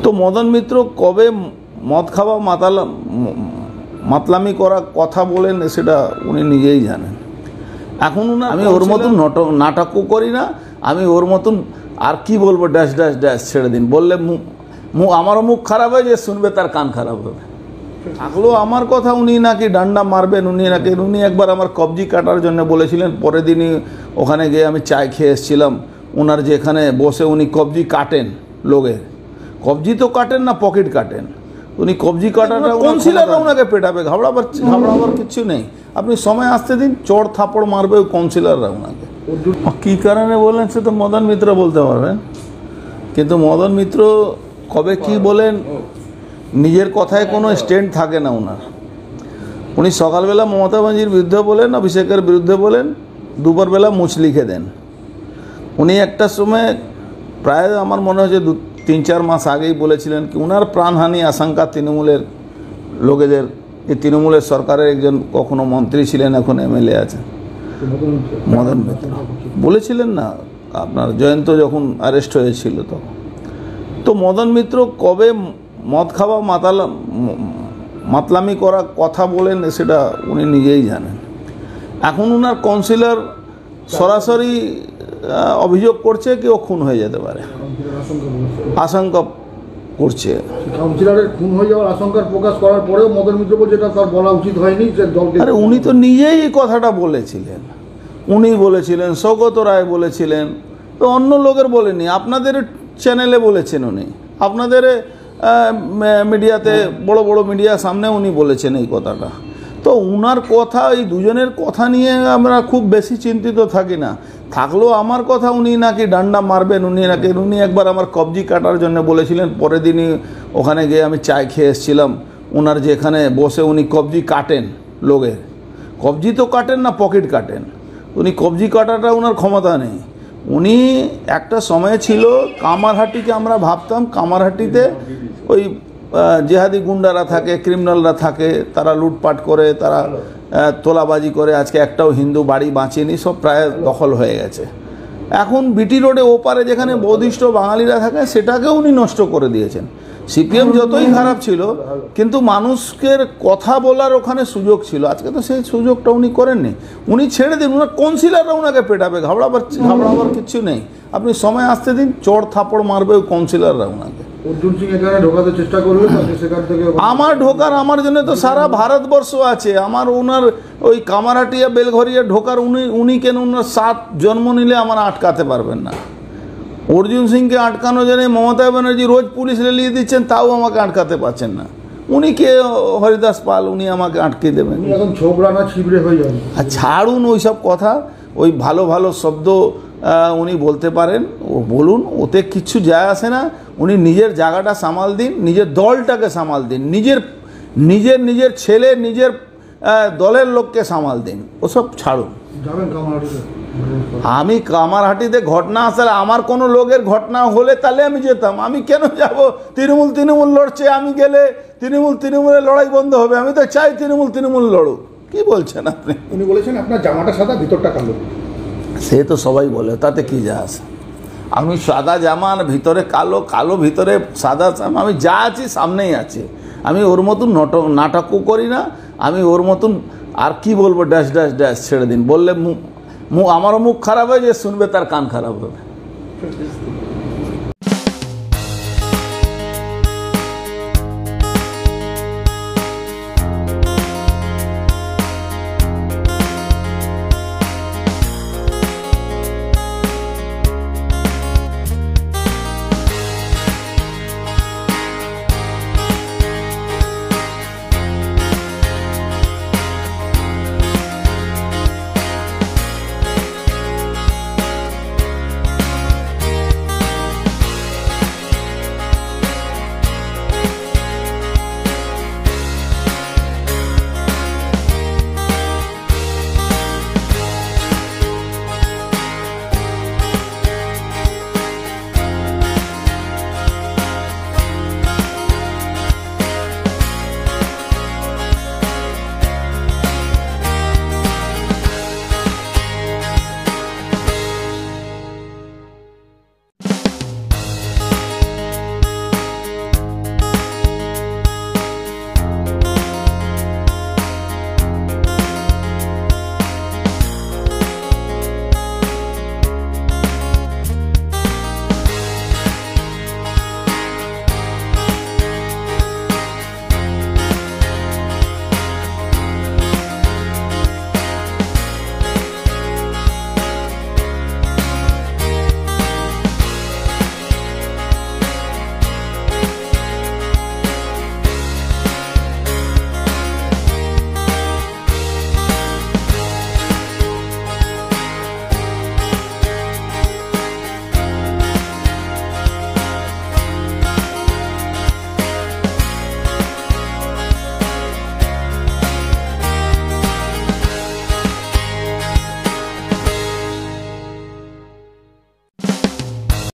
তো মদন মিত্র কবে মদ খাওয়া মাতলামি করা কথা বলেন সেটা উনি নিজেই জানেন। এখন আমি ওর মতন নাটকও করি না, আমি ওর মতন আর কি বলবো ড্যাশ ড্যাশ ড্যাশ ছেড়ে দিন বললে আমারও মুখ খারাপ হয়, যে শুনবে তার কান খারাপ হবে। আগলো আমার কথা উনি নাকি ডান্ডা মারবেন, উনি একবার আমার কবজি কাটার জন্য বলেছিলেন। পরের দিনই ওখানে গিয়ে আমি চায় খেয়ে এসেছিলাম। ওনার যে এখানে বসে উনি কবজি কাটেন, লোকের কবজি তো কাটেন না, পকেট কাটেন। উনি কবজি কাটাটা কাউন্সিলররা ওনাকে পেটাবে, ঘাবড়াবার কিছু নেই। আপনি সময় আসতে দিন, চড় থাপড় মারবে ওই কাউন্সিলররা ওনাকে। কী কারণে বললেন সে তো মদন মিত্র বলতে পারবেন, কিন্তু মদন মিত্র কবে কি বলেন নিজের কথায় কোনো স্ট্যান্ড থাকে না ওনার। উনি সকালবেলা মমতা ব্যানার্জির বিরুদ্ধে বলেন, অভিষেকের বিরুদ্ধে বলেন, দুপুরবেলা মুছ লিখে দেন। উনি একটা সময় প্রায় আমার মনে হচ্ছে 3-4 মাস আগেই বলেছিলেন কি ওনার প্রাণহানি আশঙ্কা তৃণমূলের লোকেদের, এই তৃণমূলের সরকারের একজন কখনো মন্ত্রী ছিলেন, এখন এমএলএ আছেন মদন মিত্র বলেছিলেন না আপনার জয়ন্ত যখন অ্যারেস্ট হয়েছিল তখন। তো মদন মিত্র কবে মদ খাওয়া মাতলামি করা কথা বলেন সেটা উনি নিজেই জানেন। এখন ওনার কাউন্সিলর সরাসরি অভিযোগ করছে কি ও খুন হয়ে যেতে পারে, আশঙ্কা করছে। কাউন্সিলরের খুন হয়ে যাওয়ার আশঙ্কা প্রকাশ করার পরেও মদন মিত্র বলছে এটা তার বলা উচিত হয়নি যে দলকে। আরে উনি তো নিজেই এই কথাটা বলেছিলেন, উনি বলেছিলেন, সৌগত রায় বলেছিলেন, তো অন্য লোকের বলেনি, আপনাদের চ্যানেলে বলেছেন উনি, আপনাদের মিডিয়াতে বড় বড় মিডিয়ার সামনে উনি বলেছেন এই কথাটা। তো উনার কথা, এই দুজনের কথা নিয়ে আমরা খুব বেশি চিন্তিত থাকি না। থাকলেও আমার কথা উনি নাকি ডান্ডা মারবেন, উনি একবার আমার কবজি কাটার জন্য বলেছিলেন। পরের দিনই ওখানে গিয়ে আমি চায় খেয়ে এসেছিলাম। ওনার যে এখানে বসে উনি কবজি কাটেন, লোকের কবজি তো কাটেন না, পকেট কাটেন। উনি কবজি কাটাটা ওনার ক্ষমতা নেই। উনি একটা সময় ছিল কামারহাটিকে আমরা ভাবতাম কামারহাটিতে ওই জেহাদি গুন্ডারা থাকে, ক্রিমিনালরা থাকে, তারা লুটপাট করে, তারা তোলাবাজি করে। আজকে একটাও হিন্দু বাড়ি বাঁচেনি, সব প্রায় দখল হয়ে গেছে। এখন বিটি রোডে ওপারে যেখানে বৌদ্ধিষ্ট বাঙালিরা থাকে সেটাকেও উনি নষ্ট করে দিয়েছেন। সিপিএম যতই খারাপ ছিল কিন্তু মানুষকে কথা বলার ওখানে সুযোগ ছিল, আজকে তো সেই সুযোগটা উনি করেননি। উনি ছেড়ে দিন, ওনার কাউন্সিলররা ওনাকে পেটাবে, ঘাবড়াবার কিছু নেই। আপনি সময় আসতে দিন, চড় থাপড় মারবে ওই কাউন্সিলররা ওনাকে। অর্জুন সিং এখানে ঢোকাতে চেষ্টা করলেন, সেখান থেকে আমার ঢোকার আমার জন্য তো সারা ভারতবর্ষ আছে। আমার ওনার ওই কামারহাটিয়া বেলঘরিয়া ঢোকার উনি কেন ওনার 7 জন্ম নিলে আমার আটকাতে পারবেন না। অর্জুন সিংকে আটকানো জন্য মমতা ব্যানার্জি রোজ পুলিশ রেলিয়ে দিচ্ছেন, তাও আমাকে আটকাতে পারছেন না। উনি কে হরিদাস পাল, উনি আমাকে আটকে দেবেন? এখন ছোবড়া না ছিবড়ে হয়ে যাবে। আর ছাড়ুন ওই সব কথা, ওই ভালো ভালো শব্দ উনি বলতে পারেন, ও বলুন, ওতে কিচ্ছু যায় আসে না। উনি নিজের জায়গাটা সামাল দিন, নিজের দলটাকে সামাল দিন, নিজের ছেলে, নিজের দলের লোককে সামাল দিন, ওসব ছাড়ুন। আমি কামারহাটিতে ঘটনা আসলে আমার কোনো লোকের ঘটনা হলে তাহলে আমি যেতাম। আমি কেন যাব? তৃণমূল লড়ছে, আমি গেলে তৃণমূলের লড়াই বন্ধ হবে? আমি তো চাই তৃণমূল লড়ুক। কি বলছেন আপনি? উনি বলেছেন আপনার জামাটা সাদা, ভিতরটা কালো। সে তো সবাই বলে, তাতে কি যা আছে? আমি সাদা জামা, ভিতরে কালো, কালো ভিতরে সাদা, আমি যা আছি সামনেই আছি। আমি ওর মতন নাটকও করি না, আমি ওর মতন আর কি বলবো ড্যাশ ড্যাশ ড্যাশ ছেড়ে দিন বললে আমারও মুখ খারাপ হয়, যে শুনবে তার কান খারাপ হবে।